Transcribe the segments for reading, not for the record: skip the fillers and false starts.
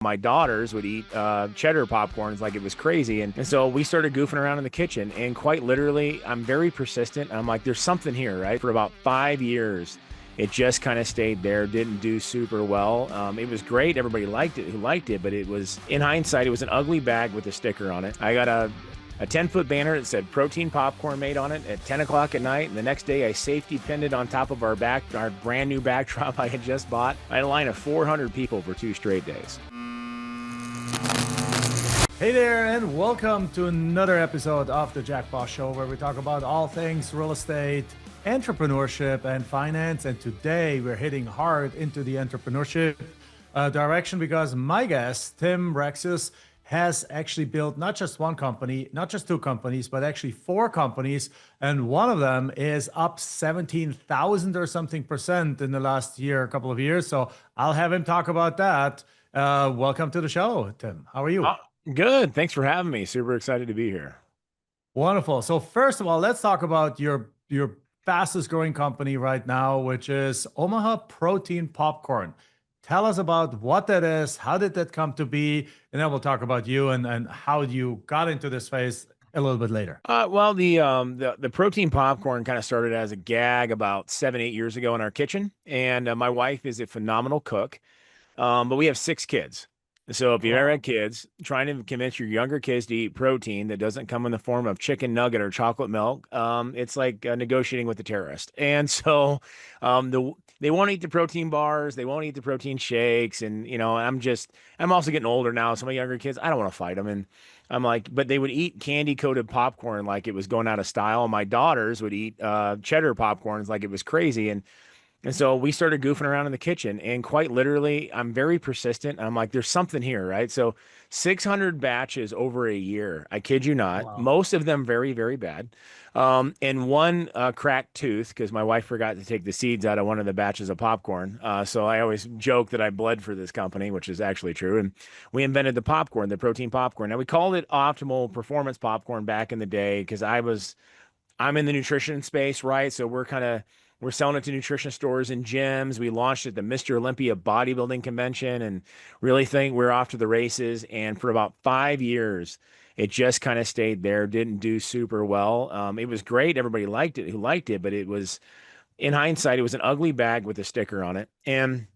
My daughters would eat cheddar popcorns like it was crazy. And so we started goofing around in the kitchen. And quite literally, I'm very persistent. I'm like, there's something here, right? For about 5 years, it just kind of stayed there, didn't do super well. It was great. Everybody liked it who liked it, but it was, in hindsight, it was an ugly bag with a sticker on it. I got a 10-foot banner that said protein popcorn made on it at 10 o'clock at night. And the next day I safety pinned it on top of our brand new backdrop I had just bought. I had a line of 400 people for 2 straight days. Hey there, and welcome to another episode of the Jack Bosch Show, where we talk about all things real estate, entrepreneurship, and finance. And today we're hitting hard into the entrepreneurship direction because my guest, Tim Rexius, has actually built not just one company, not just 2 companies, but actually 4 companies. And one of them is up 17,000 or something percent in the last year, a couple of years. So I'll have him talk about that. Welcome to the show, Tim. How are you? Good. Thanks for having me. Super excited to be here. Wonderful. So first of all, let's talk about your fastest growing company right now, which is Omaha Protein Popcorn. Tell us about what that is, how did that come to be, and then we'll talk about you and how you got into this space a little bit later. Well, the protein popcorn kind of started as a gag about 7-8 years ago in our kitchen, and my wife is a phenomenal cook, but we have 6 kids. So if you've ever had kids, trying to convince your younger kids to eat protein that doesn't come in the form of chicken nugget or chocolate milk, it's like negotiating with the terrorist. And so they won't eat the protein bars, they won't eat the protein shakes. And, I'm also getting older now. So my younger kids, I don't want to fight them. And I'm like, but they would eat candy coated popcorn like it was going out of style. And my daughters would eat cheddar popcorns like it was crazy. And so we started goofing around in the kitchen, and quite literally, I'm very persistent. I'm like, there's something here, right? So 600 batches over a year. I kid you not. Wow. Most of them very, very bad. And one cracked tooth because my wife forgot to take the seeds out of one of the batches of popcorn. So I always joke that I bled for this company, which is actually true. And we invented the popcorn, the protein popcorn. Now we called it optimal performance popcorn back in the day because I'm in the nutrition space, right? So we're selling it to nutrition stores and gyms. We launched at the Mr. Olympia bodybuilding convention and really think we're off to the races. And for about 5 years, it just kind of stayed there, didn't do super well. It was great. Everybody liked it who liked it, but it was, in hindsight, it was an ugly bag with a sticker on it. And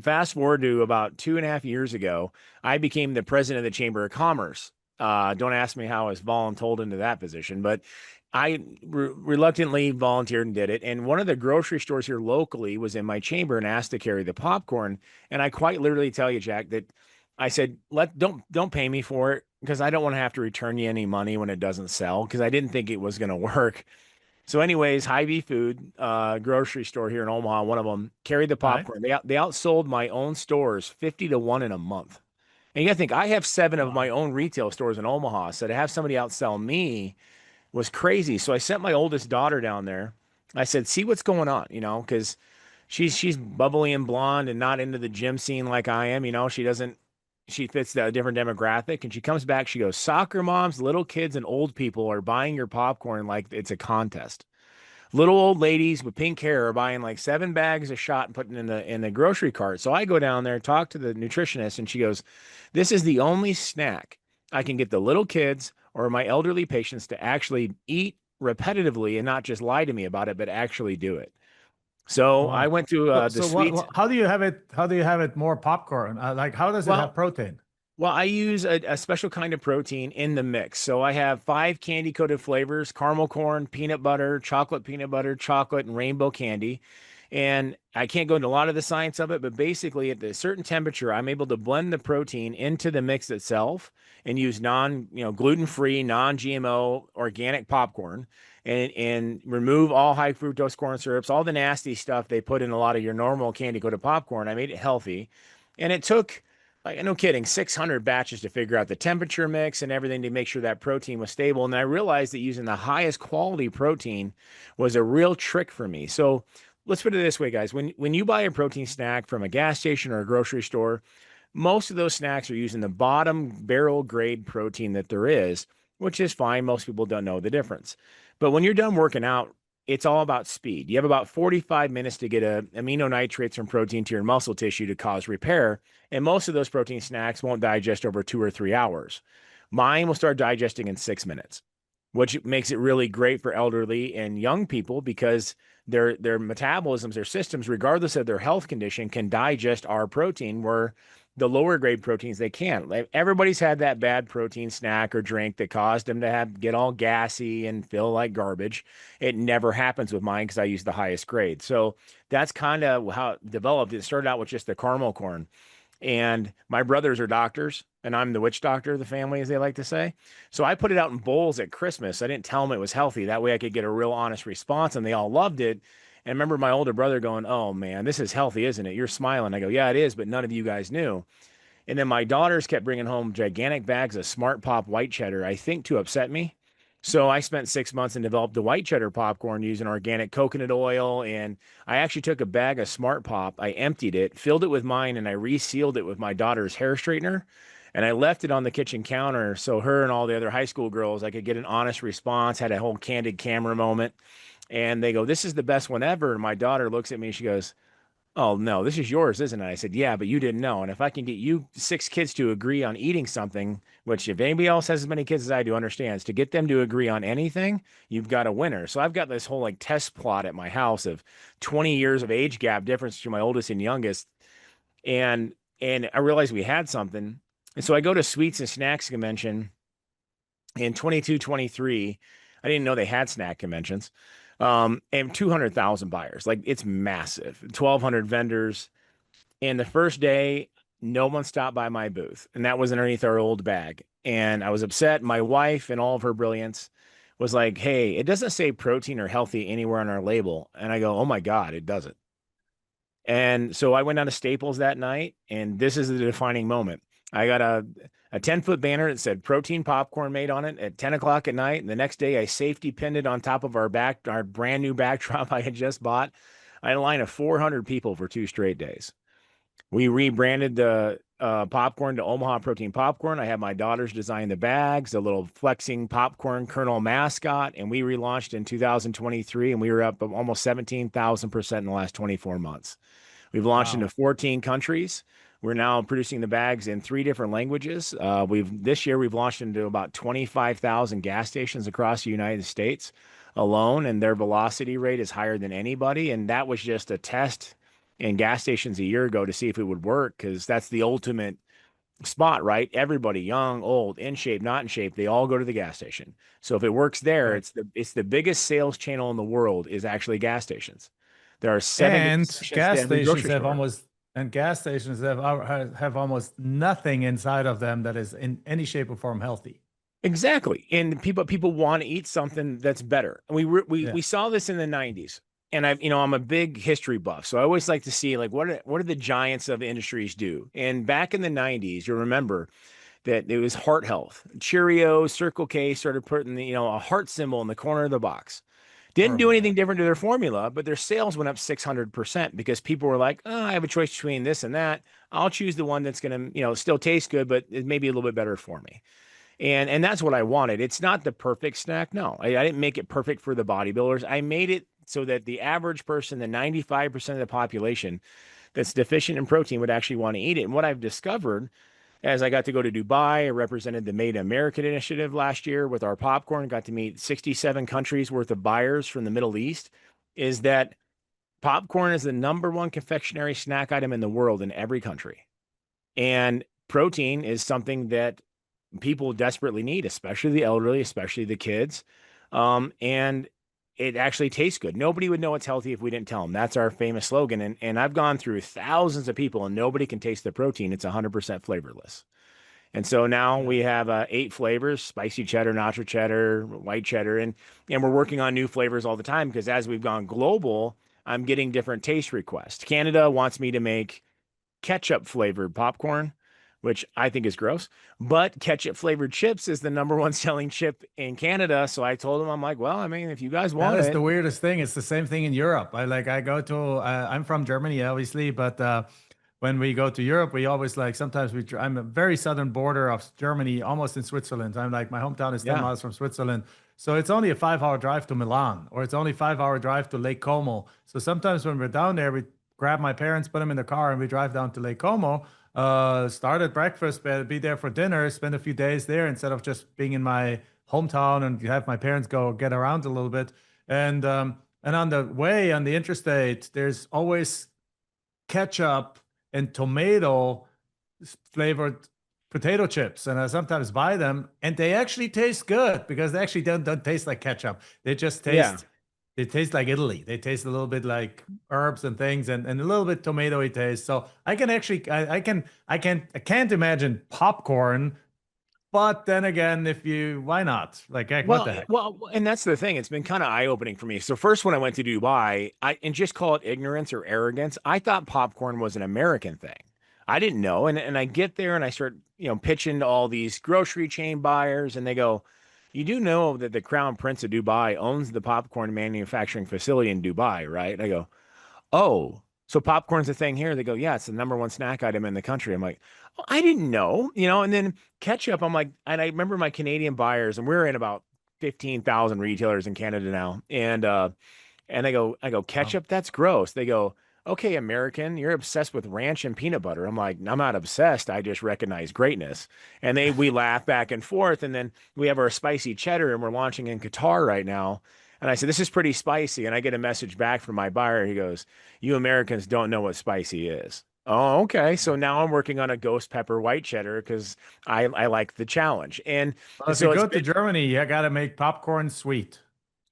fast forward to about 2.5 years ago, I became the president of the Chamber of Commerce. Don't ask me how I was voluntold into that position, but I reluctantly volunteered and did it. And one of the grocery stores here locally was in my chamber and asked to carry the popcorn. And I quite literally tell you, Jack, that I said, don't pay me for it because I don't want to have to return you any money when it doesn't sell because I didn't think it was going to work. So anyways, Hy-Vee Food, grocery store here in Omaha, one of them carried the popcorn. They outsold my own stores 50-1 in a month. And you got to think, I have 7 of my own retail stores in Omaha. So to have somebody outsell me was crazy. So I sent my oldest daughter down there. I said, see what's going on, because she's bubbly and blonde and not into the gym scene like I am. She fits a different demographic. And she comes back, she goes, soccer moms, little kids, and old people are buying your popcorn like it's a contest. Little old ladies with pink hair are buying like 7 bags a shot and putting in the grocery cart. So I go down there, talk to the nutritionist, and she goes, this is the only snack I can get the little kids or my elderly patients to actually eat repetitively and not just lie to me about it, but actually do it. So Wow. I went to the sweets. How do you have it? How do you have it more popcorn? Like, how does it have protein? Well, I use a special kind of protein in the mix. So I have 5 candy coated flavors: caramel corn, peanut butter, chocolate, and rainbow candy. And I can't go into a lot of the science of it, but basically at a certain temperature, I'm able to blend the protein into the mix itself and use gluten-free, non-GMO organic popcorn and remove all high fructose corn syrups, all the nasty stuff they put in a lot of your normal candy coated popcorn. I made it healthy. And it took, like, no kidding, 600 batches to figure out the temperature mix and everything to make sure that protein was stable. And I realized that using the highest quality protein was a real trick for me. So let's put it this way, guys. When you buy a protein snack from a gas station or a grocery store, most of those snacks are using the bottom barrel grade protein that there is, which is fine. Most people don't know the difference. But when you're done working out, it's all about speed. You have about 45 minutes to get amino nitrates from protein to your muscle tissue to cause repair. And most of those protein snacks won't digest over 2 or 3 hours. Mine will start digesting in 6 minutes, which makes it really great for elderly and young people because their metabolisms, their systems, regardless of their health condition, can digest our protein where the lower grade proteins they can't. Like, everybody's had that bad protein snack or drink that caused them to get all gassy and feel like garbage. It never happens with mine because I use the highest grade. So that's kind of how it developed. It started out with just the caramel corn. And my brothers are doctors, and I'm the witch doctor of the family, as they like to say. So I put it out in bowls at Christmas. I didn't tell them it was healthy. That way I could get a real honest response, and they all loved it. And I remember my older brother going, "Oh man, this is healthy, isn't it? You're smiling." I go, "Yeah, it is, but none of you guys knew." And then my daughters kept bringing home gigantic bags of Smart Pop white cheddar, I think to upset me. So I spent 6 months and developed the white cheddar popcorn using organic coconut oil. And I actually took a bag of Smart Pop, I emptied it, filled it with mine, and I resealed it with my daughter's hair straightener. And I left it on the kitchen counter so her and all the other high school girls, I could get an honest response, had a whole candid camera moment. And they go, "This is the best one ever." And my daughter looks at me, she goes, "Oh no, this is yours, isn't it?" I said, "Yeah, but you didn't know. And if I can get you 6 kids to agree on eating something, which if anybody else has as many kids as I do understands, to get them to agree on anything, you've got a winner." So I've got this whole like test plot at my house of 20 years of age gap difference between my oldest and youngest. And I realized we had something. And so I go to Sweets and Snacks Convention in 22, 23. I didn't know they had snack conventions. And 200,000 buyers. Like, it's massive. 1,200 vendors. And the first day, no one stopped by my booth. And that was underneath our old bag. And I was upset. My wife, and all of her brilliance, was like, "Hey, it doesn't say protein or healthy anywhere on our label." And I go, "Oh my God, it doesn't." And so I went down to Staples that night, and this is the defining moment. I got a 10-foot banner that said protein popcorn made on it at 10 o'clock at night. And the next day I safety pinned it on top of our brand new backdrop I had just bought. I had a line of 400 people for 2 straight days. We rebranded the popcorn to Omaha Protein Popcorn. I had my daughters design the bags, the little flexing popcorn kernel mascot, and we relaunched in 2023, and we were up almost 17,000% in the last 24 months. We've launched into Wow. 14 countries. We're now producing the bags in 3 different languages. This year we've launched into about 25,000 gas stations across the United States alone, and their velocity rate is higher than anybody. And that was just a test in gas stations a year ago to see if it would work, because that's the ultimate spot, right? Everybody, young, old, in shape, not in shape, they all go to the gas station. So if it works there, Right. it's the biggest sales channel in the world is actually gas stations. There are seven gas And stations to gas every stations grocery have store. almost and gas stations have almost nothing inside of them that is in any shape or form healthy. Exactly. And people want to eat something that's better. And Yeah. we saw this in the 90s. And I'm a big history buff. So I always like to see like what are the giants of industries do? And back in the 90s, you'll remember that it was heart health. Cheerios, Circle K started putting a heart symbol in the corner of the box. Didn't do Horrible. anything different to their formula, but their sales went up 600% because people were like, "Oh, I have a choice between this and that. I'll choose the one that's going to, still taste good, but it may be a little bit better for me." And that's what I wanted. It's not the perfect snack. No, I didn't make it perfect for the bodybuilders. I made it so that the average person, the 95% of the population that's deficient in protein, would actually want to eat it. And what I've discovered as I got to go to Dubai, I represented the Made in America initiative last year with our popcorn, got to meet 67 countries worth of buyers from the Middle East, is that popcorn is the number one confectionery snack item in the world in every country. And protein is something that people desperately need, especially the elderly, especially the kids. And it actually tastes good. Nobody would know it's healthy if we didn't tell them. That's our famous slogan. And I've gone through thousands of people and nobody can taste the protein. It's 100% flavorless. And so now Yeah. we have 8 flavors: spicy cheddar, nacho cheddar, white cheddar, and we're working on new flavors all the time because as we've gone global, I'm getting different taste requests. Canada wants me to make ketchup flavored popcorn, which I think is gross. But ketchup flavored chips is the number one selling chip in Canada. So I told them, I'm like, well, I mean, if you guys That want is it. the weirdest thing. It's the same thing in Europe. I go to, I'm from Germany, obviously, but when we go to Europe, we always like sometimes I'm a very southern border of Germany, almost in Switzerland. I'm like my hometown is 10 Yeah. miles from Switzerland. So it's only a 5 hour drive to Milan, or it's only 5 hour drive to Lake Como. So sometimes when we're down there, we grab my parents, put them in the car, and we drive down to Lake Como, start at breakfast, be there for dinner, spend a few days there instead of just being in my hometown and have my parents go get around a little bit. And on the way on the interstate, there's always ketchup and tomato flavored potato chips, and I sometimes buy them, and they actually taste good because they actually don't taste like ketchup. They just Yeah. taste like Italy. They taste a little bit like herbs and things, and a little bit tomatoey taste. So I can actually I can't imagine popcorn, but then again, if you why not? Like heck, what Well, the heck? and that's the thing. It's been kind of eye-opening for me. So first, when I went to Dubai, and just call it ignorance or arrogance, I thought popcorn was an American thing. I didn't know, and I get there and I start, pitching to all these grocery chain buyers, and they go, "You do know that the Crown Prince of Dubai owns the popcorn manufacturing facility in Dubai, right?" And I go, "Oh, so popcorn's a thing here?" They go, "Yeah, it's the number one snack item in the country." I'm like, "Oh, I didn't know, and then ketchup, I'm like, and I remember my Canadian buyers, and we're in about 15,000 retailers in Canada now. And I go, Wow. ketchup? That's gross. They go, okay, American, you're obsessed with ranch and peanut butter. I'm like, I'm not obsessed. I just recognize greatness. And we laugh back and forth. And then we have our spicy cheddar and we're launching in Qatar right now. And I said, this is pretty spicy. And I get a message back from my buyer. He goes, you Americans don't know what spicy is. Oh, okay. So now I'm working on a ghost pepper white cheddar because I like the challenge. And Well, if you so it's go to been, Germany, you got to make popcorn sweet.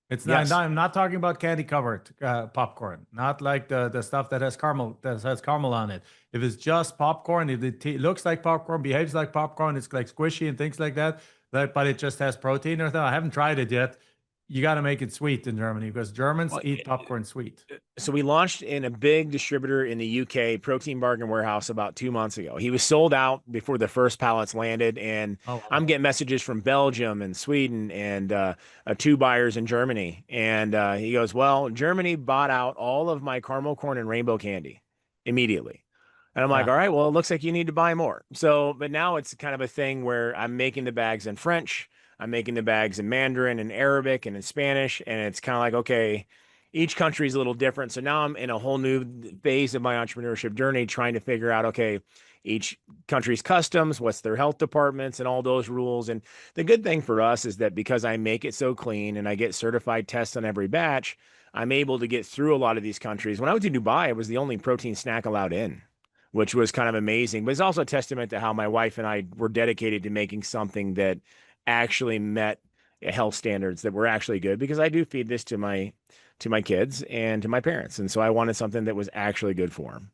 It's yes. I'm not talking about candy covered popcorn, not like the stuff that has caramel on it. If it's just popcorn, if it looks like popcorn, behaves like popcorn, it's like squishy and things like that. But it just has protein or something. I haven't tried it yet. You got to make it sweet in Germany because Germans Well, eat popcorn sweet. so we launched in a big distributor in the UK, Protein Bargain Warehouse, about 2 months ago. He was sold out before the first pallets landed, and Oh I'm wow. getting messages from Belgium and Sweden and two buyers in Germany. And he goes, "Well, Germany bought out all of my caramel corn and rainbow candy immediately." And I'm like, Yeah. "All right, well, it looks like you need to buy more." So, but now it's kind of a thing where I'm making the bags in French, I'm making the bags in Mandarin and Arabic and in Spanish, and it's kind of like, okay, each country is a little different. So now I'm in a whole new phase of my entrepreneurship journey, trying to figure out, okay, each country's customs, what's their health departments, and all those rules. And the good thing for us is that because I make it so clean and I get certified tests on every batch, I'm able to get through a lot of these countries. When I went to Dubai, it was the only protein snack allowed in, which was kind of amazing. But it's also a testament to how my wife and I were dedicated to making something that actually met health standards that were actually good, because I do feed this to my kids and to my parents. And so I wanted something that was actually good for them.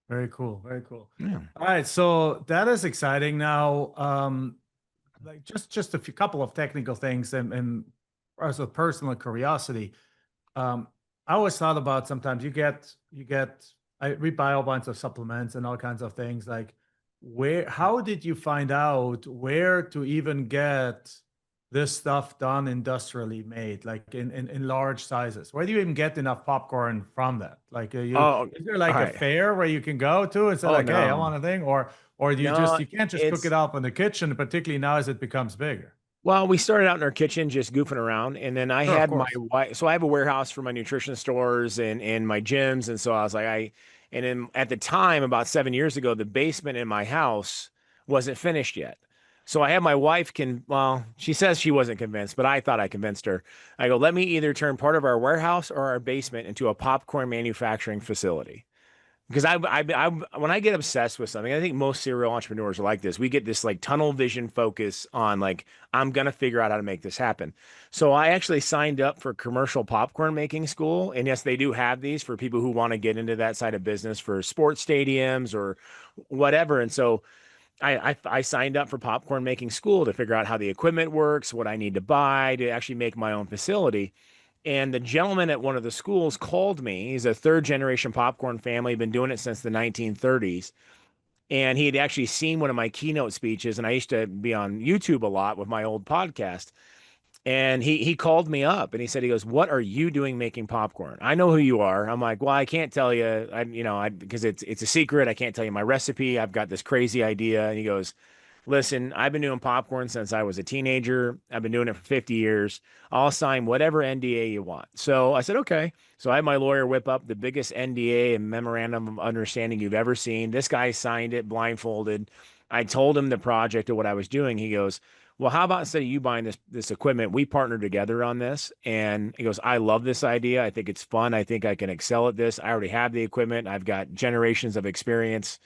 Very cool. Very cool. Yeah. All right, so that is exciting. Now, like just a few couple of technical things and as a personal curiosity. Um, I always thought about sometimes we buy a bunch of supplements and all kinds of things. Like, how did you find out where to even get this stuff done industrially made, like in large sizes? Where do you even get enough popcorn from that? Like, Oh, is there all like a right. fair where you can go to and say Oh like, hey, I no. want a thing, or do No, you can't just cook it it's up in the kitchen, particularly now as it becomes bigger? well, we started out in our kitchen just goofing around, and then I Sure, of had my course. wife. So I have a warehouse for my nutrition stores and my gyms, and so I was like, and then at the time, about 7 years ago, the basement in my house wasn't finished yet. So I had my wife well, she says she wasn't convinced, but I thought I convinced her. I go, let me either turn part of our warehouse or our basement into a popcorn manufacturing facility. Because when I get obsessed with something, I think most serial entrepreneurs are like this. We get this like tunnel vision focus on like, I'm gonna figure out how to make this happen. So I actually signed up for commercial popcorn making school. And yes, they do have these for people who want to get into that side of business for sports stadiums or whatever. And so I signed up for popcorn making school to figure out how the equipment works, what I need to buy to actually make my own facility. And the gentleman at one of the schools called me. He's a third generation popcorn family, been doing it since the 1930s. And he had actually seen one of my keynote speeches. And I used to be on YouTube a lot with my old podcast. And he called me up and he said, he goes, "What are you doing making popcorn? I know who you are." I'm like, "Well, I can't tell you. I because it's a secret. I can't tell you my recipe. I've got this crazy idea." And he goes, "Listen, I've been doing popcorn since I was a teenager. I've been doing it for 50 years. I'll sign whatever NDA you want." So I said, "Okay." So I had my lawyer whip up the biggest NDA and memorandum of understanding you've ever seen. This guy signed it blindfolded. I told him the project of what I was doing. He goes, "Well, how about instead of you buying this equipment, we partner together on this?" And he goes, "I love this idea. I think it's fun. I think I can excel at this. I already have the equipment. I've got generations of experience."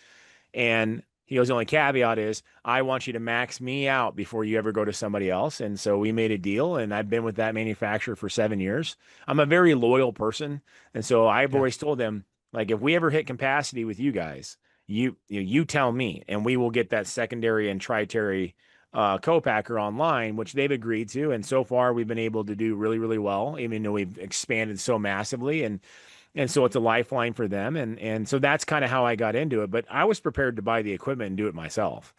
And he goes, "The only caveat is I want you to max me out before you ever go to somebody else." And so we made a deal, and I've been with that manufacturer for 7 years. I'm a very loyal person. And so I've Yeah. always told them, like, if we ever hit capacity with you guys, you tell me, and we will get that secondary and tritary co-packer online, which they've agreed to. And so far, we've been able to do really, really well, even though we've expanded so massively. And so it's a lifeline for them. And so that's kind of how I got into it. But I was prepared to buy the equipment and do it myself.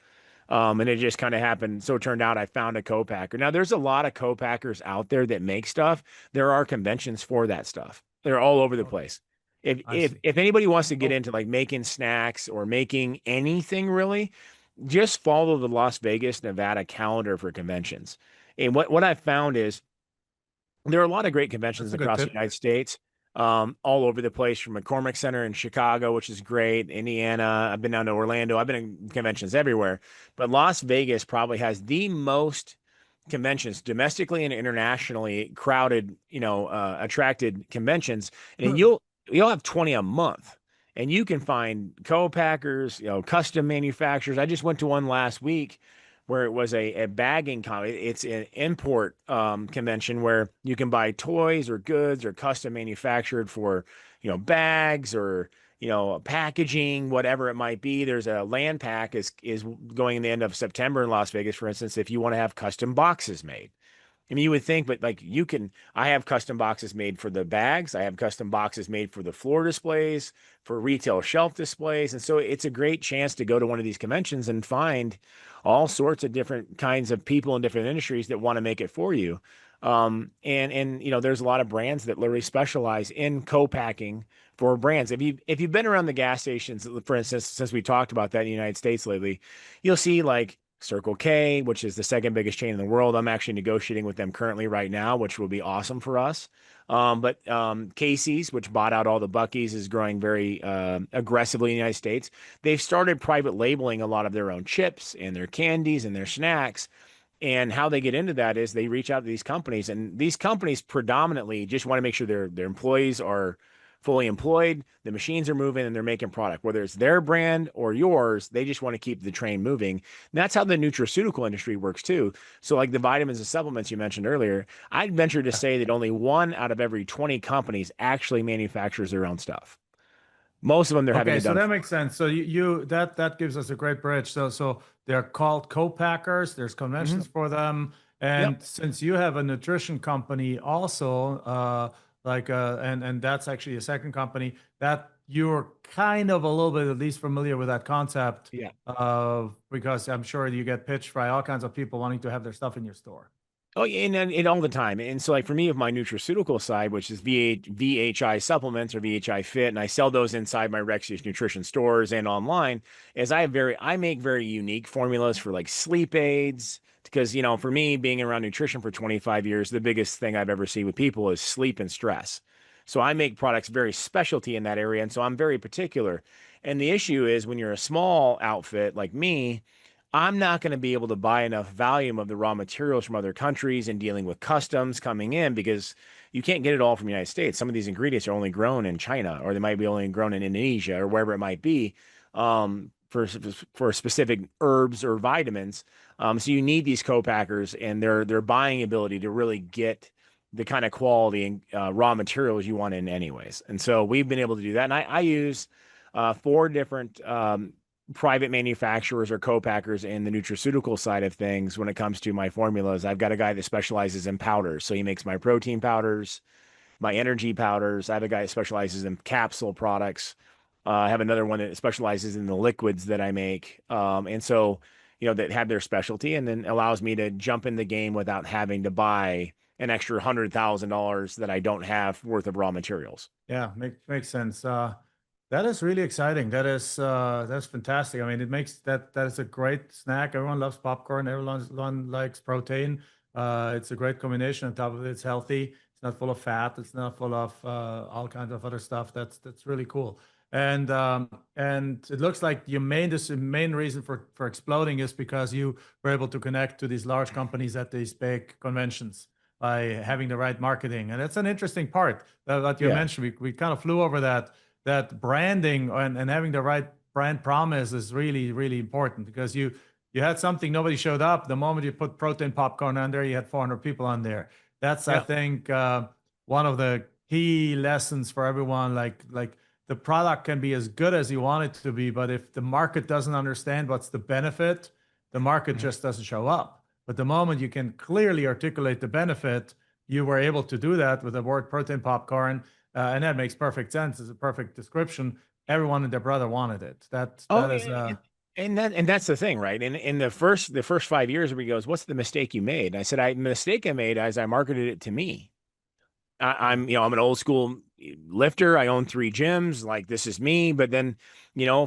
And it just kind of happened. So it turned out I found a co-packer. Now there's a lot of co-packers out there that make stuff. There are conventions for that stuff. They're all over the Okay. place. If I if see. if anybody wants to get Oh, into like making snacks or making anything really, just follow the Las Vegas, Nevada calendar for conventions. And what I've found is there are a lot of great that's conventions a good across the tip. United States, all over the place from McCormick Center in Chicago, which is great, Indiana. I've been down to Orlando. I've been in conventions everywhere, but Las Vegas probably has the most conventions domestically and internationally crowded, attracted conventions. And you'll have 20 a month. And you can find co-packers, custom manufacturers. I just went to one last week where it was a bagging it's an import convention where you can buy toys or goods or custom manufactured for bags or packaging, whatever it might be. There's a land pack is going in the end of September in Las Vegas, for instance, if you want to have custom boxes made. I mean, you would think, but like I have custom boxes made for the bags. I have custom boxes made for the floor displays, for retail shelf displays. And so it's a great chance to go to one of these conventions and find all sorts of different kinds of people in different industries that want to make it for you. And there's a lot of brands that literally specialize in co-packing for brands. If you've been around the gas stations, for instance, since we talked about that in the United States lately, you'll see like Circle K, which is the second biggest chain in the world. I'm actually negotiating with them currently right now, which will be awesome for us. But Casey's, which bought out all the Buc-ee's, is growing very aggressively in the United States. They've started private labeling a lot of their own chips and their candies and their snacks. And how they get into that is they reach out to these companies, and these companies predominantly just want to make sure their employees are fully employed, the machines are moving, and they're making product. Whether it's their brand or yours, they just want to keep the train moving. And that's how the nutraceutical industry works too. So, like the vitamins and supplements you mentioned earlier, I'd venture to Yeah. say that only one out of every 20 companies actually manufactures their own stuff. Most of them they're having Okay, it so done that for. makes sense. So you that gives us a great bridge. So they're called co-packers. There's Mhm. conventions for them, Yep. and since you have a nutrition company also, and that's actually a second company that you're kind of a little bit at least familiar with that concept, Yeah. because I'm sure you get pitched by all kinds of people wanting to have their stuff in your store. Oh, yeah, and all the time. And so, like for me, of my nutraceutical side, which is VHI supplements or VHI Fit, and I sell those inside my Rexius nutrition stores and online, is I make very unique formulas for like sleep aids. Because, for me, being around nutrition for 25 years, the biggest thing I've ever seen with people is sleep and stress. So I make products very specialty in that area. And so I'm very particular. And the issue is when you're a small outfit like me, I'm not going to be able to buy enough volume of the raw materials from other countries and dealing with customs coming in because you can't get it all from the United States. Some of these ingredients are only grown in China, or they might be only grown in Indonesia or wherever it might be, for specific herbs or vitamins. So you need these co-packers and their buying ability to really get the kind of quality and raw materials you want in anyways. And so we've been able to do that. And I use four different private manufacturers or co-packers in the nutraceutical side of things when it comes to my formulas. I've got a guy that specializes in powders. So he makes my protein powders, my energy powders. I have a guy that specializes in capsule products. I have another one that specializes in the liquids that I make. And so, that have their specialty, and then allows me to jump in the game without having to buy an extra $100,000 that I don't have worth of raw materials. Yeah, makes sense. That is really exciting. That's fantastic. I mean, it makes that is a great snack. Everyone loves popcorn. Everyone likes protein. It's a great combination. On top of it, it's healthy. It's not full of fat. It's not full of all kinds of other stuff. That's really cool. And it looks like main reason for exploding is because you were able to connect to these large companies at these big conventions by having the right marketing. And that's an interesting part that you Yeah. mentioned. We kind of flew over that branding and having the right brand promise is really, really important because you had something, nobody showed up. The moment you put protein popcorn on there, you had 400 people on there. That's, I Yeah. think, one of the key lessons for everyone. Like the product can be as good as you want it to be, but if the market doesn't understand what's the benefit, the market Mhm. just doesn't show up. But the moment you can clearly articulate the benefit, you were able to do that with the word protein popcorn, and that makes perfect sense. It's a perfect description. Everyone and their brother wanted it. Oh, That is and that's the thing, right? In the first 5 years, where he goes, "What's the mistake you made?" And I said, the mistake I made as I marketed it to me. I'm an old school lifter. I own 3 gyms. Like, this is me. But then,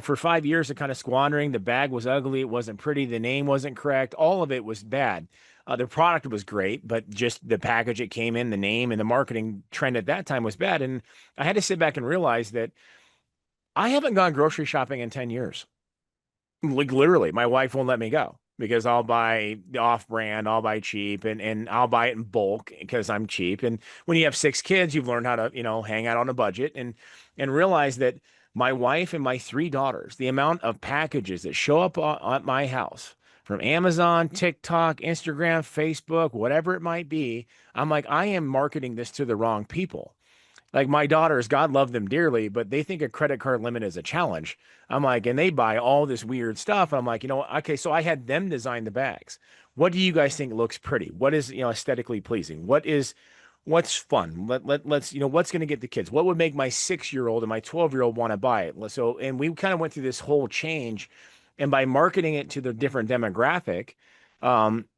for 5 years of kind of squandering, the bag was ugly. It wasn't pretty. The name wasn't correct. All of it was bad. The product was great, but just the package it came in, the name and the marketing trend at that time was bad. And I had to sit back and realize that I haven't gone grocery shopping in 10 years. Like, literally, my wife won't let me go because I'll buy the off-brand, I'll buy cheap, and I'll buy it in bulk because I'm cheap. And when you have 6 kids, you've learned how to, hang out on a budget and realize that my wife and my 3 daughters, the amount of packages that show up at my house from Amazon, TikTok, Instagram, Facebook, whatever it might be, I'm like, I am marketing this to the wrong people. Like, my daughters, God love them dearly, but they think a credit card limit is a challenge. I'm like, and they buy all this weird stuff. I'm like, okay, so I had them design the bags. What do you guys think looks pretty? What is, aesthetically pleasing? What's fun? Let's, what's going to get the kids? What would make my 6-year-old and my 12-year-old want to buy it? So, and we kind of went through this whole change. And by marketing it to the different demographic, um,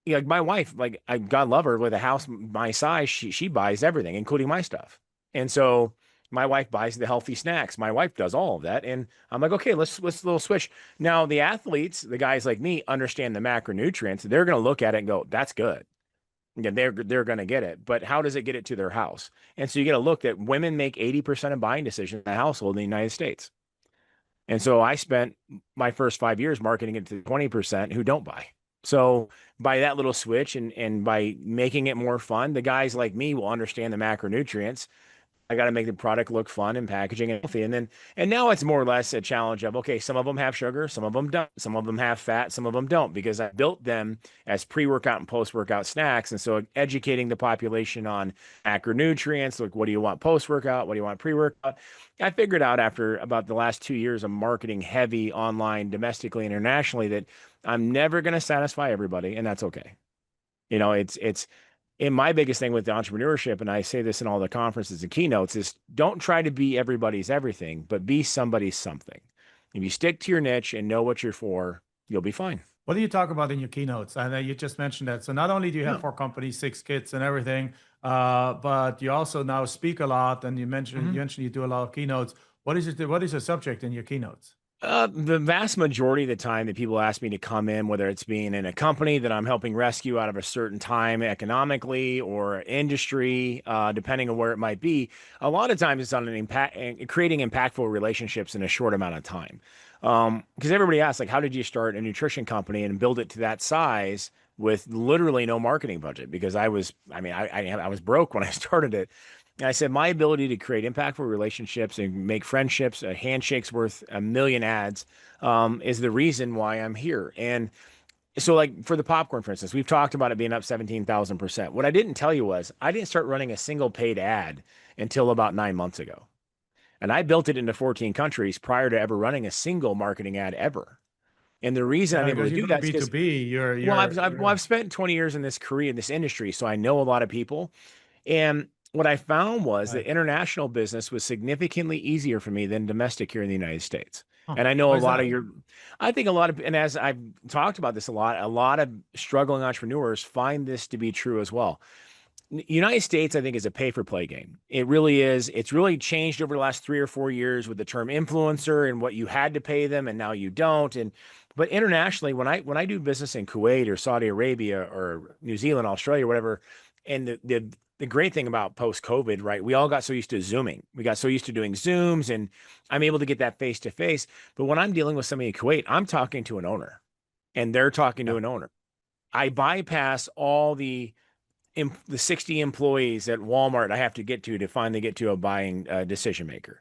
like my wife, like, God love her, with a house my size, she buys everything, including my stuff. And so my wife buys the healthy snacks. My wife does all of that. And I'm like, okay, let's little switch. Now the athletes, the guys like me, understand the macronutrients. They're gonna look at it and go, that's good. Yeah, they're gonna get it. But how does it get it to their house? And so you get to look that women make 80% of buying decisions in the household in the United States. And so I spent my first 5 years marketing it to 20% who don't buy. So by that little switch and by making it more fun, the guys like me will understand the macronutrients. I got to make the product look fun and packaging and healthy. And now it's more or less a challenge of, okay, some of them have sugar, some of them don't, some of them have fat, some of them don't, because I built them as pre-workout and post-workout snacks. And so educating the population on macronutrients, like, what do you want post-workout? What do you want pre-workout? I figured out after about the last 2 years of marketing heavy online, domestically, internationally, that I'm never going to satisfy everybody, and that's okay. It's and my biggest thing with the entrepreneurship, and I say this in all the conferences and keynotes, is don't try to be everybody's everything, but be somebody's something. If you stick to your niche and know what you're for, you'll be fine. what do you talk about in your keynotes? I know you just mentioned that. So not only do you have Yeah. 4 companies, 6 kids, and everything, but you also now speak a lot, and Mhm. you mentioned you do a lot of keynotes. What is the subject in your keynotes? The vast majority of the time that people ask me to come in, whether it's being in a company that I'm helping rescue out of a certain time economically or industry, depending on where it might be, a lot of times it's on an impact, creating impactful relationships in a short amount of time. Because everybody asks, like, how did you start a nutrition company and build it to that size with literally no marketing budget? Because I was broke when I started it. And I said, my ability to create impactful relationships and make friendships, a handshake's worth a million ads, is the reason why I'm here. And so, like, for the popcorn, for instance, we've talked about it being up 17,000%. What I didn't tell you was I didn't start running a single paid ad until about 9 months ago. And I built it into 14 countries prior to ever running a single marketing ad ever. And the reason Yeah, I'm able because to you do go that is B two because, B. well, You're I've spent 20 years in this career, in this industry, so I know a lot of people. And what I found was right. that international business was significantly easier for me than domestic here in the United States. Huh. And I know a Why is lot of that? your, I think a lot of, and as I've talked about this a lot of struggling entrepreneurs find this to be true as well. United States, I think, is a pay for play game. It really is. It's really changed over the last 3 or 4 years with the term influencer and what you had to pay them and now you don't. And but internationally, when I do business in Kuwait or Saudi Arabia or New Zealand, Australia, whatever, and the great thing about post COVID, right? We all got so used to Zooming. We got so used to doing Zooms, and I'm able to get that face to face. But when I'm dealing with somebody in Kuwait, I'm talking to an owner, and they're talking Yeah. to an owner. I bypass all the 60 employees at Walmart I have to get to finally get to a buying decision maker.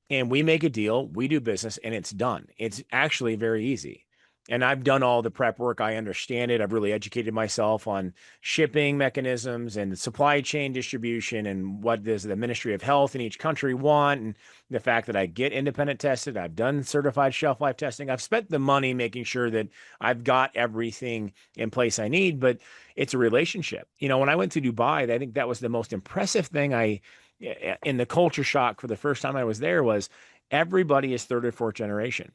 And we make a deal, we do business, and it's done. It's actually very easy. And I've done all the prep work. I understand it. I've really educated myself on shipping mechanisms and supply chain distribution and what does the Ministry of Health in each country want. And the fact that I get independent tested, I've done certified shelf life testing. I've spent the money making sure that I've got everything in place I need, but it's a relationship. When I went to Dubai, I think that was the most impressive thing in the culture shock for the first time I was there was everybody is third or fourth generation.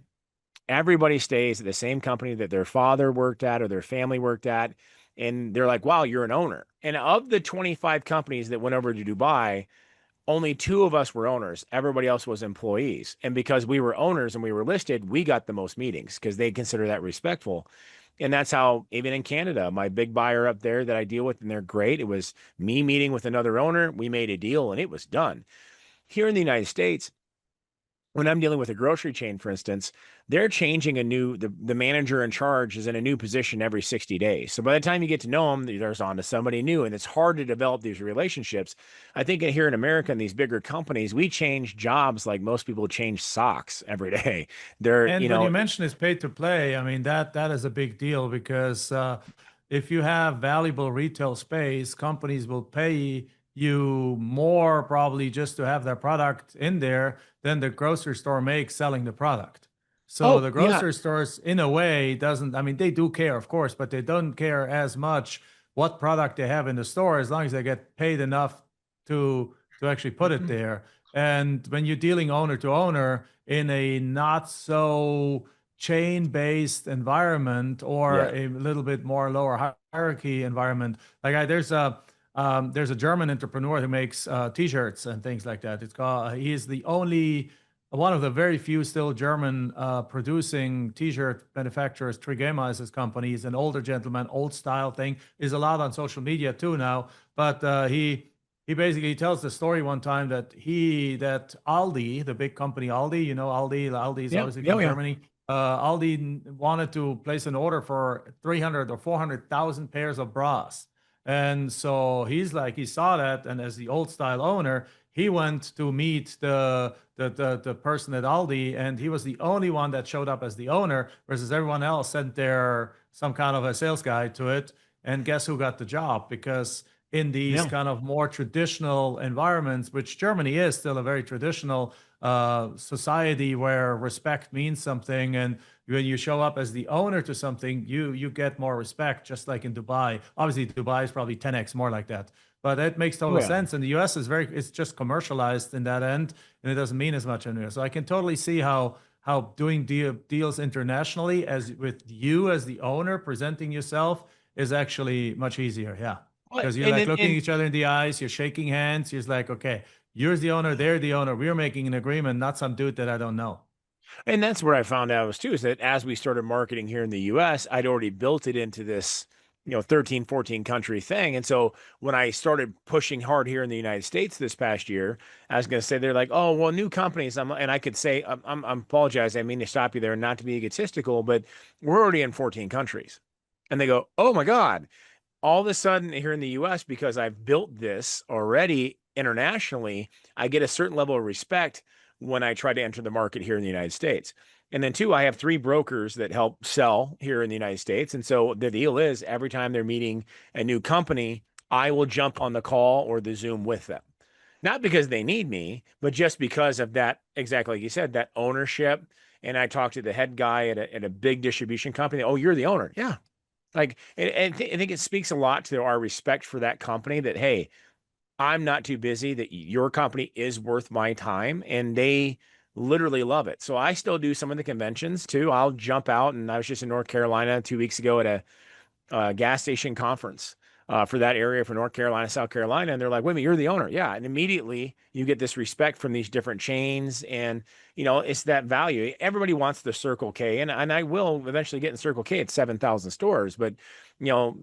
Everybody stays at the same company that their father worked at or their family worked at. And they're like, wow, you're an owner. And of the 25 companies that went over to Dubai, only two of us were owners. Everybody else was employees. And because we were owners and we were listed, we got the most meetings because they consider that respectful. And that's how, even in Canada, my big buyer up there that I deal with, and they're great. It was me meeting with another owner. We made a deal and it was done. Here in the United States, when I'm dealing with a grocery chain, for instance, they're changing the manager in charge is in a new position every 60 days. So by the time you get to know them, there's on to somebody new. And it's hard to develop these relationships. I think here in America, in these bigger companies, we change jobs like most people change socks every day. They're, And when you mention is pay to play, I mean that is a big deal because if you have valuable retail space, companies will pay you more probably just to have their product in there than the grocery store makes selling the product. So oh, the yeah, grocery stores, in a way, doesn't. I mean, they do care, of course, but they don't care as much what product they have in the store as long as they get paid enough to actually put it mhm, there. And when you're dealing owner to owner in a not so chain based environment or yeah, a little bit more lower hierarchy environment, like there's a German entrepreneur who makes t-shirts and things like that. It's called He is the only one of the very few still German producing t-shirt manufacturers. Trigema is his company. He's an older gentleman, old style thing. Is a lot on social media too now. But he basically tells the story one time that Aldi, the big company Aldi, Aldi is yeah, obviously yeah, from yeah, Germany. Aldi wanted to place an order for 300 or 400,000 pairs of bras. And so he saw that, and as the old style owner, he went to meet the person at Aldi, and he was the only one that showed up as the owner, versus everyone else sent their some kind of a sales guy to it. And guess who got the job? Because in these yeah. kind of more traditional environments, which Germany is still a very traditional society where respect means something, and when you show up as the owner to something, you get more respect, just like in Dubai. Obviously, Dubai is probably 10x more like that, but it makes Oh, total yeah. sense. And the US is it's just commercialized in that end, and it doesn't mean as much anymore. So I can totally see how doing deals internationally as with you as the owner presenting yourself is actually much easier. Yeah. Well, Because you're and, like and, looking and each other in the eyes, you're shaking hands. You're like, okay, you're the owner, they're the owner. We're making an agreement, not some dude that I don't know. And that's what I found out was too, is that as we started marketing here in the US, I'd already built it into this, 13, 14 country thing. And so when I started pushing hard here in the United States this past year, I was going to say, they're like, oh, well, new companies. And I could say, I'm apologize. I mean to stop you there, not to be egotistical, but we're already in 14 countries. And they go, oh my God. All of a sudden here in the US, because I've built this already internationally, I get a certain level of respect when I try to enter the market here in the United States. And then two, I have three brokers that help sell here in the United States. And so the deal is every time they're meeting a new company, I will jump on the call or the Zoom with them. Not because they need me, but just because of that, exactly like you said, that ownership. And I talked to the head guy at a big distribution company. Oh, you're the owner. Yeah, like, I think it speaks a lot to our respect for that company that, hey, I'm not too busy, that your company is worth my time. And they literally love it. So I still do some of the conventions too. I'll jump out, and I was just in North Carolina 2 weeks ago at a gas station conference for that area for North Carolina, South Carolina. And they're like, wait a minute, you're the owner. Yeah. And immediately you get this respect from these different chains. And, it's that value. Everybody wants the Circle K. And I will eventually get in Circle K at 7,000 stores. But, you know,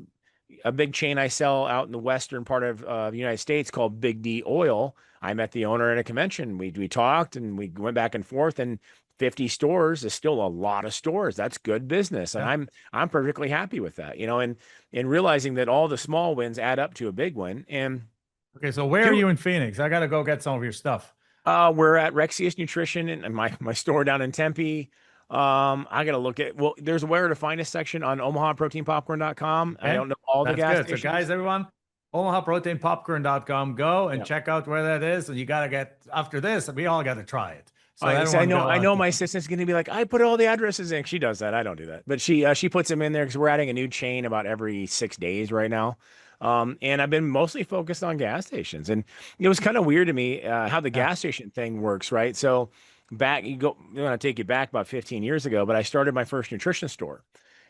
a big chain I sell out in the western part of the United States called Big D Oil. I met the owner at a convention. We talked and we went back and forth, and 50 stores is still a lot of stores. That's good business. And Yeah. I'm perfectly happy with that, and realizing that all the small wins add up to a big win. And Okay, so where are two, you in Phoenix? I gotta go get some of your stuff. we're at Rexius Nutrition and my store down in Tempe. I gotta look at, well, there's a where to find us section on omahaproteinpopcorn.com. I Okay, don't know all the that's gas good. So, stations. guys, everyone, omahaproteinpopcorn.com, go and Yeah. check out where that is. And you gotta get after this. We all gotta try it. So I everyone know, go I out. know my assistant's going to be like, I put all the addresses in. She does that. I don't do that, but she puts them in there because we're adding a new chain about every 6 days right now. And I've been mostly focused on gas stations, and it was kind of weird to me how the Yeah. gas station thing works, right? So I'm going to take you back about 15 years ago, but I started my first nutrition store.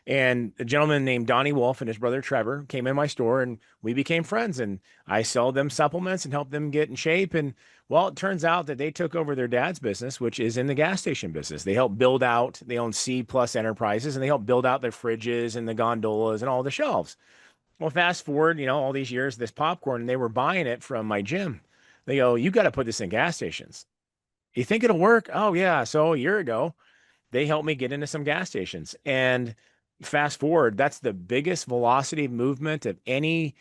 And a gentleman named Donnie Wolf and his brother Trevor came in my store, and we became friends. And I sold them supplements and helped them get in shape. And well, it turns out that they took over their dad's business, which is in the gas station business. They helped build out, they own C Plus Enterprises, and they helped build out their fridges and the gondolas and all the shelves. Well, fast forward, all these years, this popcorn, and they were buying it from my gym. They go, you got to put this in gas stations. You think it'll work? Oh, yeah. So a year ago, they helped me get into some gas stations. And fast forward, that's the biggest velocity movement of any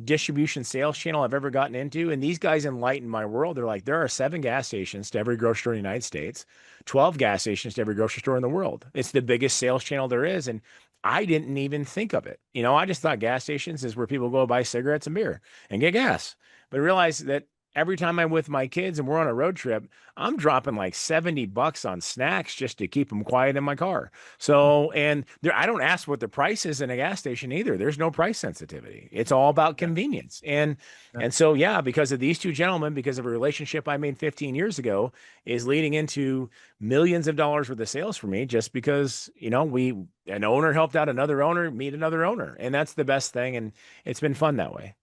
distribution sales channel I've ever gotten into. And these guys enlightened my world. They're like, there are 7 gas stations to every grocery store in the United States, 12 gas stations to every grocery store in the world. It's the biggest sales channel there is. And I didn't even think of it. I just thought gas stations is where people go buy cigarettes and beer and get gas. But I realized that every time I'm with my kids and we're on a road trip, I'm dropping like $70 on snacks just to keep them quiet in my car. So, and there, I don't ask what the price is in a gas station either. There's no price sensitivity. It's all about Yeah. convenience. And Yeah. and so yeah, because of these two gentlemen, because of a relationship I made 15 years ago, is leading into millions of dollars worth of sales for me just because, an owner helped out another owner, meet another owner. And that's the best thing. And it's been fun that way.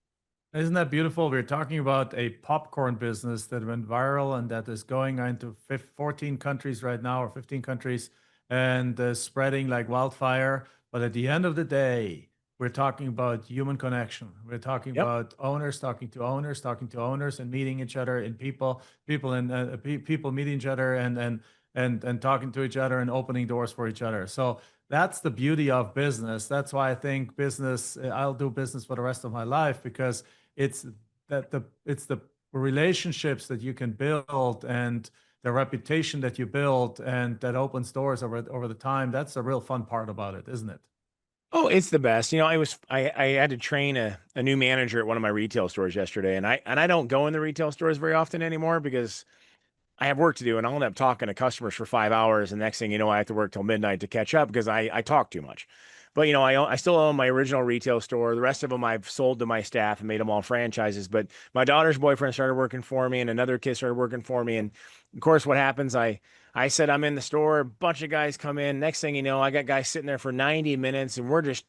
Isn't that beautiful? We're talking about a popcorn business that went viral and that is going into 14 countries right now, or 15 countries, and spreading like wildfire. But at the end of the day, we're talking about human connection. We're talking Yep. about owners talking to owners, and meeting each other, and people meeting each other, and talking to each other and opening doors for each other. So that's the beauty of business. That's why I think business. I'll do business for the rest of my life, because it's it's the relationships that you can build, and the reputation that you build, and that opens doors over the time. That's the real fun part about it, isn't it? Oh, it's the best. I had to train a new manager at one of my retail stores yesterday, and I don't go in the retail stores very often anymore because I have work to do, and I'll end up talking to customers for 5 hours. And next thing you know, I have to work till midnight to catch up because I talk too much. But I still own my original retail store. The rest of them I've sold to my staff and made them all franchises. But my daughter's boyfriend started working for me, and another kid started working for me. And of course, what happens? I said I'm in the store. A bunch of guys come in. Next thing you know, I got guys sitting there for 90 minutes, and we're just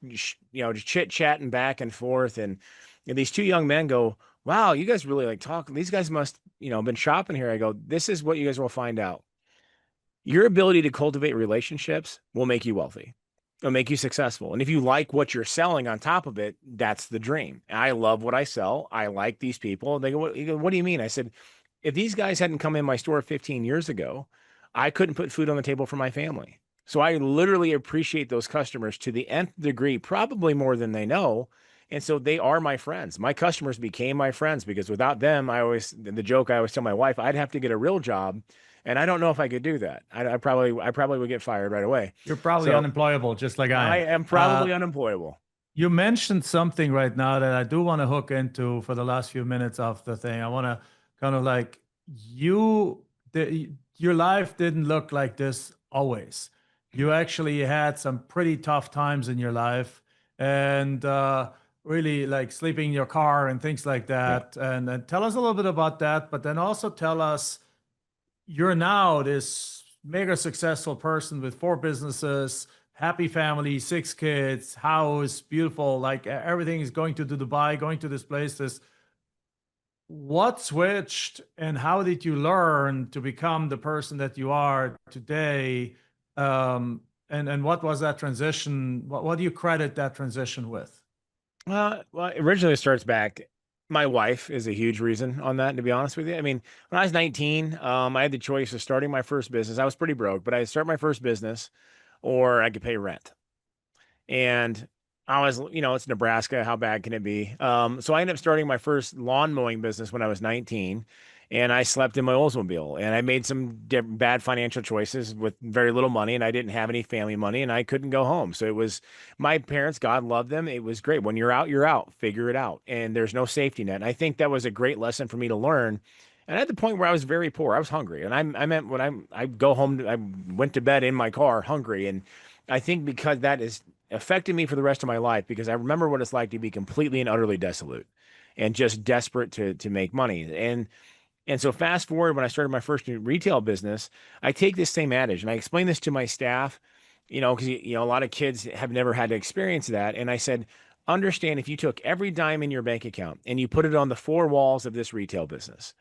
chit chatting back and forth. And these two young men go, wow, you guys really like talk. These guys must, been shopping here. I go, this is what you guys will find out. Your ability to cultivate relationships will make you wealthy. It'll make you successful. And if you like what you're selling on top of it, that's the dream. I love what I sell. I like these people. They go, what do you mean? I said, if these guys hadn't come in my store 15 years ago, I couldn't put food on the table for my family. So I literally appreciate those customers to the nth degree, probably more than they know. And so they are my friends. My customers became my friends because without them, the joke I always tell my wife, I'd have to get a real job. And I don't know if I could do that. I probably would get fired right away. You're probably So unemployable, just like I I am. am probably unemployable. You mentioned something right now that I do want to hook into for the last few minutes of the thing. I want to kind of like your life didn't look like this always. You actually had some pretty tough times in your life, and really like sleeping in your car and things like Yeah. that. And tell us a little bit about that, but then also tell us you're now this mega successful person with four businesses, happy family, six kids, house, beautiful, like everything is going to Dubai, going to this place. This what switched and how did you learn to become the person that you are today? And what was that transition? What do you credit that transition with? Well, originally it starts back. My wife is a huge reason on that, to be honest with you. I mean, when I was 19, I had the choice of starting my first business. I was pretty broke, but I start my first business or I could pay rent. And I was, it's Nebraska. How bad can it be? So I ended up starting my first lawn mowing business when I was 19, and I slept in my Oldsmobile. And I made some bad financial choices with very little money, and I didn't have any family money, and I couldn't go home. So it was my parents, God love them. It was great. When you're out, you're out. Figure it out. And there's no safety net. And I think that was a great lesson for me to learn. And at the point where I was very poor, I was hungry, and I meant when I go home, I went to bed in my car hungry, and I think because that is affected me for the rest of my life because I remember what it's like to be completely and utterly desolate and just desperate to make money. And so fast forward when I started my first retail business, I take this same adage and I explain this to my staff, because a lot of kids have never had to experience that. And I said, understand if you took every dime in your bank account and you put it on the four walls of this retail business,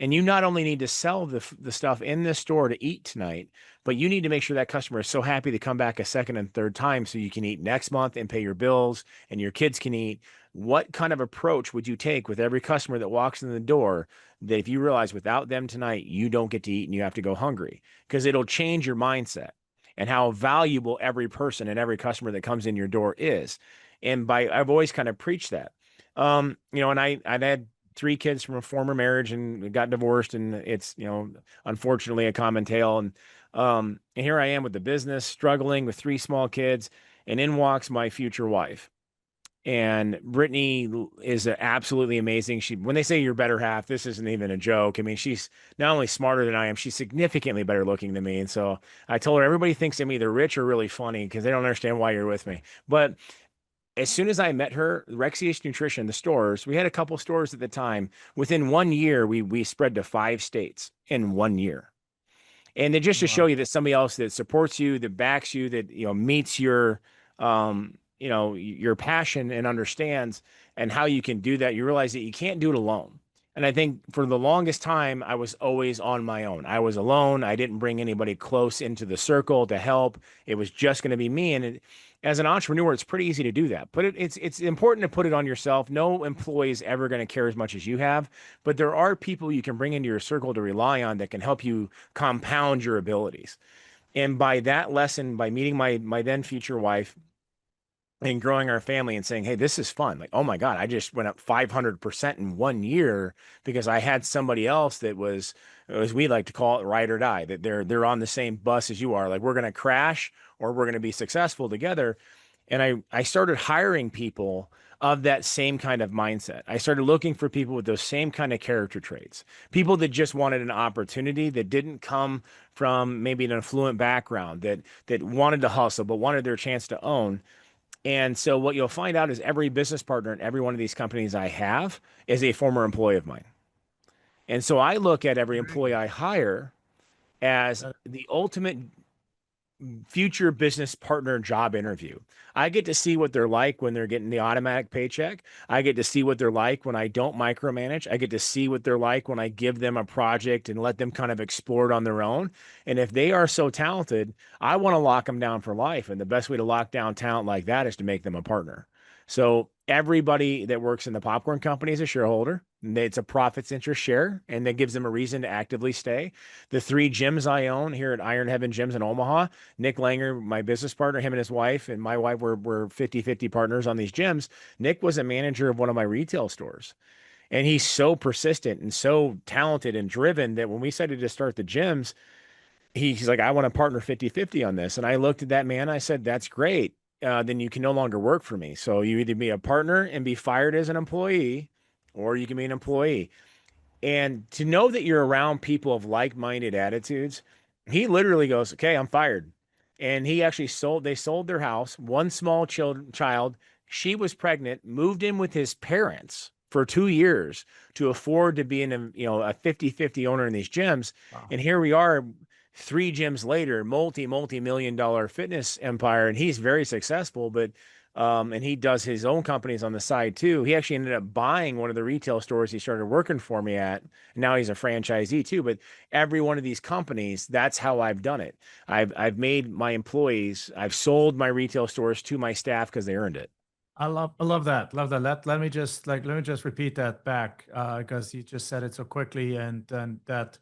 and you not only need to sell the stuff in this store to eat tonight, but you need to make sure that customer is so happy to come back a second and third time so you can eat next month and pay your bills and your kids can eat. What kind of approach would you take with every customer that walks in the door that if you realize without them tonight, you don't get to eat and you have to go hungry? Because it'll change your mindset and how valuable every person and every customer that comes in your door is. And I've always kind of preached that. And I'd had three kids from a former marriage and got divorced, and it's unfortunately a common tale. And here I am with the business, struggling with three small kids, and in walks my future wife. And Brittany is absolutely amazing. When they say your better half, this isn't even a joke. I mean, she's not only smarter than I am, she's significantly better looking than me. And so I told her everybody thinks I'm either rich or really funny because they don't understand why you're with me. But as soon as I met her, Rexius Nutrition, the stores, we had a couple stores at the time. Within 1 year, we spread to 5 states in 1 year. And then just to show Wow. you that somebody else that supports you, that backs you, that meets your passion and understands and how you can do that, you realize that you can't do it alone. And I think for the longest time, I was always on my own. I was alone. I didn't bring anybody close into the circle to help. It was just going to be me. As an entrepreneur, it's pretty easy to do that. But it's important to put it on yourself. No employee is ever going to care as much as you have, but there are people you can bring into your circle to rely on that can help you compound your abilities. And by that lesson, by meeting my then future wife and growing our family and saying, hey, this is fun. Like, oh my God, I just went up 500% in 1 year because I had somebody else that was, as we like to call it, ride or die, that they're on the same bus as you are. Like, we're going to crash or we're going to be successful together. And I started hiring people of that same kind of mindset. I started looking for people with those same kind of character traits, people that just wanted an opportunity, that didn't come from maybe an affluent background, that wanted to hustle but wanted their chance to own. And so what you'll find out is every business partner in every one of these companies I have is a former employee of mine. And so I look at every employee Great. I hire as the ultimate future business partner job interview. I get to see what they're like when they're getting the automatic paycheck. I get to see what they're like when I don't micromanage. I get to see what they're like when I give them a project and let them kind of explore it on their own. And if they are so talented, I want to lock them down for life. And the best way to lock down talent like that is to make them a partner. So everybody that works in the popcorn company is a shareholder. It's a profits interest share, and that gives them a reason to actively stay. The three gyms I own here at Iron Heaven Gyms in Omaha, Nick Langer, my business partner, him and his wife, and my wife were 50-50 partners on these gyms. Nick was a manager of one of my retail stores. And he's so persistent and so talented and driven that when we decided to start the gyms, he's like, I want to partner 50-50 on this. And I looked at that man, I said, that's great. Then you can no longer work for me. So you either be a partner and be fired as an employee, or you can be an employee. And to know that you're around people of like-minded attitudes, he literally goes, okay, I'm fired. And he actually they sold their house, one small child, she was pregnant, moved in with his parents. for 2 years to afford to be a 50-50 owner in these gyms. Wow. And here we are 3 gyms later, multi-million dollar fitness empire. And he's very successful, but and he does his own companies on the side too. He actually ended up buying one of the retail stores he started working for me at. Now he's a franchisee too. But every one of these companies, that's how I've done it. I've made my employees, I've sold my retail stores to my staff because they earned it. I love that. Love that. Let me just repeat that back because you just said it so quickly, and that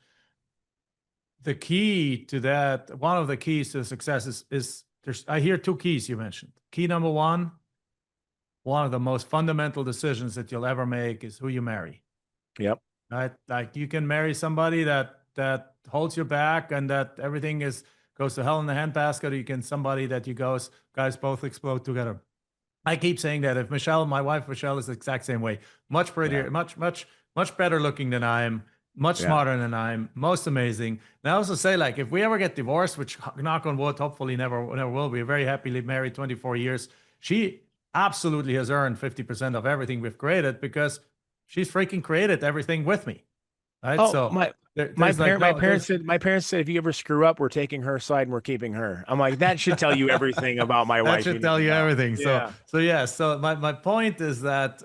the key to that, one of the keys to success is there's, I hear two keys you mentioned. Key number one of the most fundamental decisions that you'll ever make is who you marry. Yep. Right? Like you can marry somebody that holds your back and that everything is goes to hell in the handbasket, or you can somebody that you guys both explode together. I keep saying that if Michelle, my wife Michelle, is the exact same way, much Yeah. prettier, much better looking than I am, much Yeah. smarter than I am, most amazing. And I also say, like, if we ever get divorced, which knock on wood, hopefully never will, we're very happily married 24 years. She absolutely has earned 50% of everything we've created because she's freaking created everything with me. Right. Oh, So my my there's like parent my no, parents there's said my parents said if you ever screw up, we're taking her side and we're keeping her. I'm like, that should tell you everything about my that wife you should need tell to you know. everything. So Yeah, so yeah. So my point is that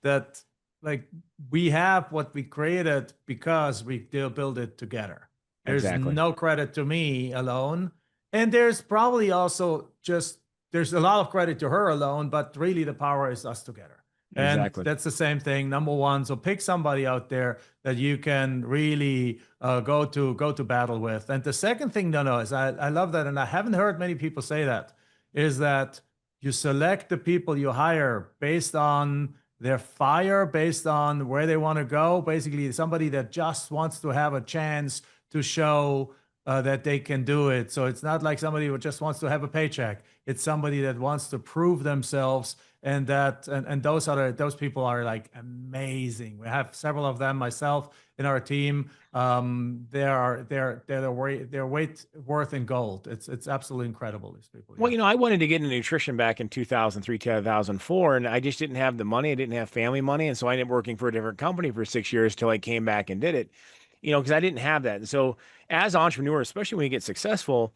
that like we have what we created because we build it together. There's exactly. no credit to me alone, and there's probably also just there's a lot of credit to her alone, but really the power is us together. And Exactly. that's the same thing. Number one, so pick somebody out there that you can really go to battle with. And the second thing, no, is I love that, and I haven't heard many people say that, is that you select the people you hire based on their fire, based on where they want to go. Basically, somebody that just wants to have a chance to show that they can do it. So it's not like somebody who just wants to have a paycheck. It's somebody that wants to prove themselves, and those people are like amazing. We have several of them myself in our team. They're weight worth in gold. It's absolutely incredible, these people. Well, Yeah. I wanted to get into nutrition back in 2003, 2004, and I just didn't have the money. I didn't have family money. And so I ended up working for a different company for 6 years till I came back and did it, because I didn't have that. And so as entrepreneurs, especially when you get successful,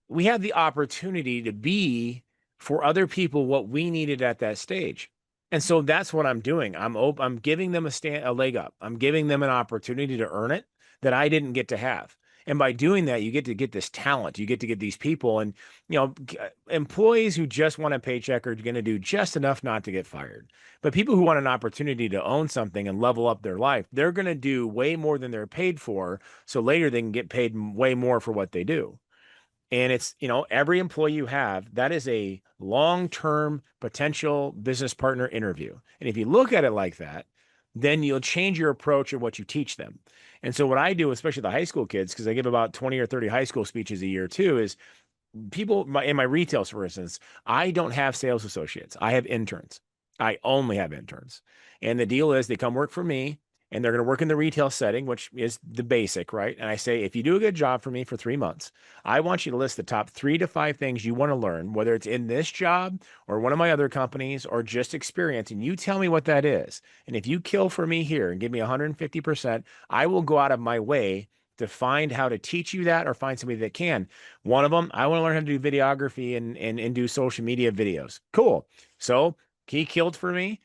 we have the opportunity to be for other people what we needed at that stage. And so that's what I'm doing. I'm giving them a leg up. I'm giving them an opportunity to earn it that I didn't get to have. And by doing that, you get to get this talent. You get to get these people, and employees who just want a paycheck are going to do just enough not to get fired. But people who want an opportunity to own something and level up their life, they're going to do way more than they're paid for. So later they can get paid way more for what they do. And it's, every employee you have, that is a long-term potential business partner interview. And if you look at it like that, then you'll change your approach of what you teach them. And so what I do, especially the high school kids, because I give about 20 or 30 high school speeches a year too, is in my retails, for instance, I don't have sales associates. I have interns. I only have interns. And the deal is they come work for me and they're going to work in the retail setting, which is the basic, right? And I say, if you do a good job for me for 3 months, I want you to list the top 3 to 5 things you want to learn, whether it's in this job or one of my other companies or just experience. And you tell me what that is. And if you kill for me here and give me 150%, I will go out of my way to find how to teach you that or find somebody that can. One of them, I want to learn how to do videography and do social media videos. Cool. So he killed for me.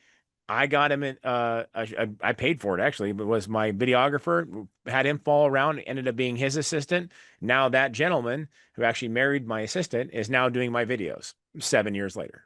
I got him in, I paid for it actually, but was my videographer, had him fall around, ended up being his assistant. Now that gentleman who actually married my assistant is now doing my videos 7 years later.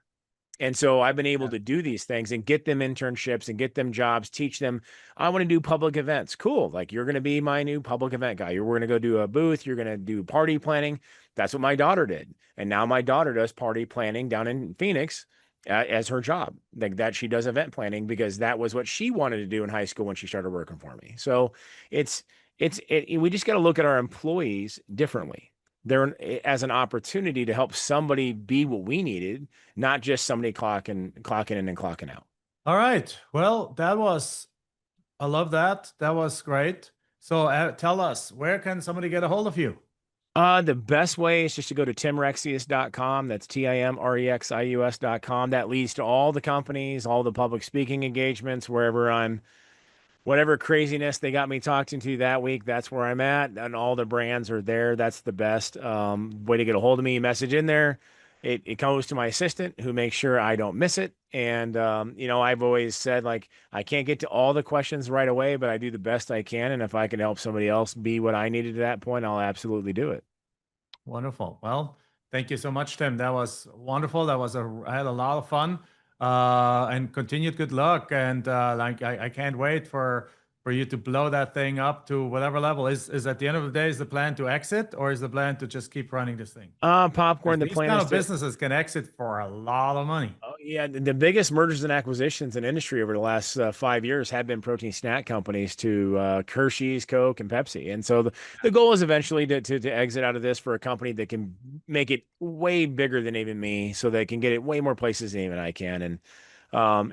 And so I've been able Yeah. to do these things and get them internships and get them jobs, teach them. I want to do public events. Cool. Like, you're going to be my new public event guy. We're going to go do a booth. You're going to do party planning. That's what my daughter did. And now my daughter does party planning down in Phoenix as her job. Like that, she does event planning because that was what she wanted to do in high school when she started working for me. So it's, we just got to look at our employees differently. They're as an opportunity to help somebody be what we needed, not just somebody clocking in and clocking out. All right. Well, I love that. That was great. So tell us, where can somebody get a hold of you? The best way is just to go to timrexius.com. That's TIMREXIUS.com. That leads to all the companies, all the public speaking engagements, whatever craziness they got me talking to that week, that's where I'm at. And all the brands are there. That's the best way to get a hold of me. Message in there. It goes to my assistant who makes sure I don't miss it. And, I've always said, like, I can't get to all the questions right away, but I do the best I can. And if I can help somebody else be what I needed at that point, I'll absolutely do it. Wonderful. Well, thank you so much, Tim. That was wonderful. I had a lot of fun, and continued good luck. And I can't wait for you to blow that thing up to whatever level. Is at the end of the day, is the plan to exit, or is the plan to just keep running this thing? Popcorn, Because the these plan kind is of to. businesses can exit for a lot of money. Oh, yeah, the biggest mergers and acquisitions in industry over the last 5 years have been protein snack companies to Hershey's, Coke, and Pepsi. And so the goal is eventually to exit out of this for a company that can make it way bigger than even me, so they can get it way more places than even I can. And I'm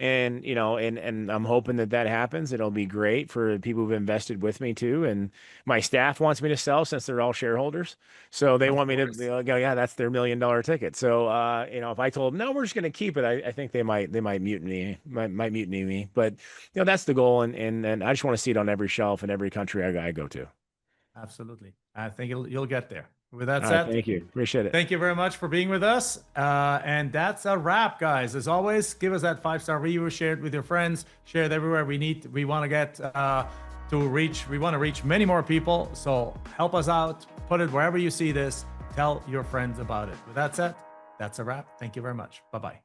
hoping that happens. It'll be great for people who've invested with me too. And my staff wants me to sell since they're all shareholders. So they Of want me to course. go, yeah, that's their $1 million ticket. So, if I told them, no, we're just going to keep it, I think they might might mutiny me. But, that's the goal. And I just want to see it on every shelf in every country I go to. Absolutely. I think you'll get there. With that All right. said, Thank you. Appreciate it. thank you very much for being with us. And that's a wrap, guys. As always, give us that 5-star review, share it with your friends, share it everywhere. We want to get we want to reach many more people. So help us out, put it wherever you see this, tell your friends about it. With that said, that's a wrap. Thank you very much. Bye-bye.